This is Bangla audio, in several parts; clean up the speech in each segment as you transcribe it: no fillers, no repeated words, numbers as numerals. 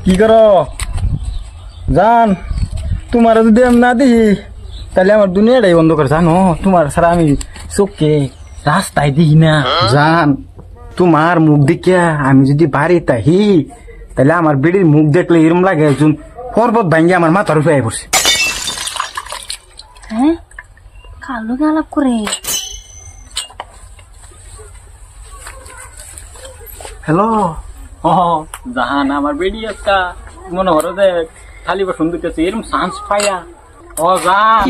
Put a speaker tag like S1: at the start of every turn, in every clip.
S1: কি করো জান? তোমার যদি আমি না দেখি তাহলে আমার দুনিয়াটাই বন্ধ করে জানো। তোমার ছাড়া আমি চোখে রাস্তায় দেখি না জান। তোমার মুখ দেখিয়া আমি যদি বাড়ি তাহি তাহলে আমার বেড়ির মুখ দেখলে এরম লাগে একজন পর্বত ভাঙ্গি আমার মাথার উপরে আয় পড়ছে।
S2: হ্যাঁ, কালো আলাপ করে।
S1: হ্যালো, ও জাহান আমার বেড়ি একটা মনে হলো যে খালি বসুন দিতেছে এরকম চান্স পাইয়া। ও জান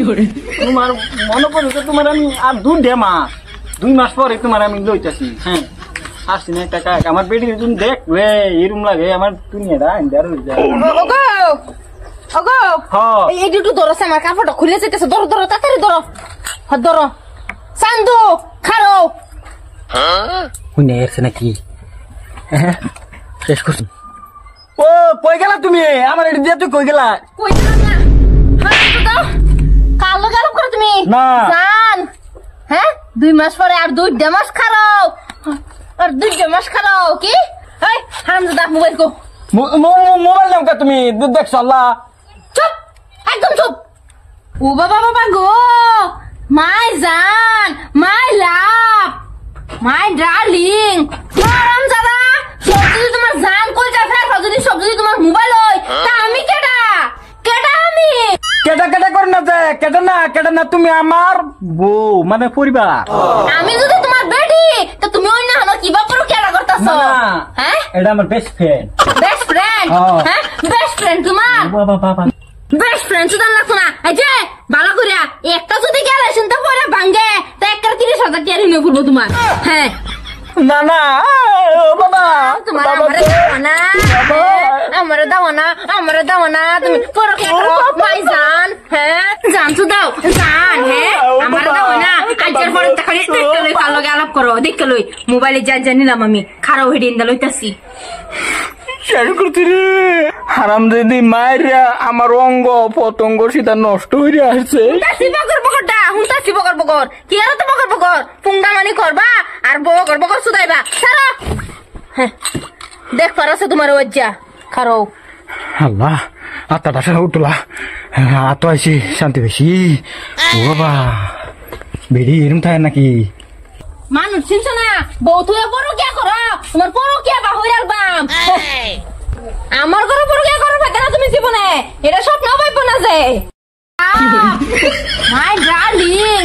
S1: তোমার মনে পড়েছে তোমার আমি আর 2 মাস পরে তোমার আমি লইতেছি। হ্যাঁ আসছি না টাকা আমার বেড়ি তুমি দেখলে এরকম লাগে আমার দুনিয়াটা আন্দার হয়ে যায়।
S2: একটু ধরো, আমার কাপড়টা খুলে যেতেছে। ধরো ধরো, তাড়াতাড়ি ধরো, ধরো। চান্দু খারো
S1: শুনে এসছে নাকি? শেষ করছি। ও কই গেলা তুমি? আমার এটি দিয়ে তুই কই গেলা?
S2: কালো গেল করে তুমি
S1: না
S2: জান। হ্যাঁ 2 মাস পরে আর 2 মাস খারো, আর 2 মাস খারো। কি হারামজাদা মোবাইল কো
S1: মোবাইল নাও কা তুমি দেখছো? আল্লাহ
S2: চুপ, একদম চুপ। ও বাবা বাবা গো, মাই জান, মাই লাভ, মাই ডার্লিং। হারামজাদা সব যদি তোমার জান কই যায় ফেলা, যদি সব যদি তোমার মোবাইল হয় তা আমি কেডা? কেডা আমি?
S1: কেটা কেটা করে না যে কেটা না তুমি আমার বউ মানে পরিবার।
S2: আমি যদি তোমার বেডি তো তুমি অন্য হানো কিবা করো কেডা করতাছো? হ্যাঁ
S1: এটা আমার বেস্ট ফ্রেন্ড।
S2: Best friend? হ্যাঁ বেস্ট ফ্রেন্ড তোমার?
S1: বাবা বাবা
S2: বেস্ট ফ্রেন্ড সুদান লাগতো না। এই যে ভালো করিয়া একটা যদি গেলে শুনতে পরে ভাঙ্গে তো একটা 30,000 টাকা নিয়ে পড়বো তোমার। হ্যাঁ
S1: না না বাবা
S2: তোমার আমারে দাও না, আমারে দাও না, আমারে দাও না। তুমি পরো কে করো ভাই জান? হ্যাঁ জান তো দাও জান। হ্যাঁ আমারে দাও না। আজকের পরে তাহলে দেখতে লই, ভালো আলাপ করো, দেখতে লই। মোবাইলে যা নিলাম আমি খারাপ হেডে ইন্দা লইতাছি।
S1: শেয়ার করতে রে হারাম যদি মায়েরা আমার অঙ্গ পতঙ্গ সেটা নষ্ট হয়ে আসছে।
S2: হুঁতাছি বকর বকর কি আর তো বকর বকর পুঙ্গা মানি করবা আর বকর বকর সুদাইবা সারা। হ্যাঁ দেখ পারছো তোমার ওজ্জা খারো।
S1: আল্লাহ আত্মাটা সারা উঠলা আত আইসি শান্তি বেশি। ও বাবা বেড়ি এরম থাকে নাকি?
S2: মানুষ চিনছ না বউ তুই পরো কে করো? তোমার পরো কে বা হই রাখবাম আমার ঘরে পরো কে করো ফেকে না তুমি জীবনে? এটা স্বপ্ন পাইব না যে। My darling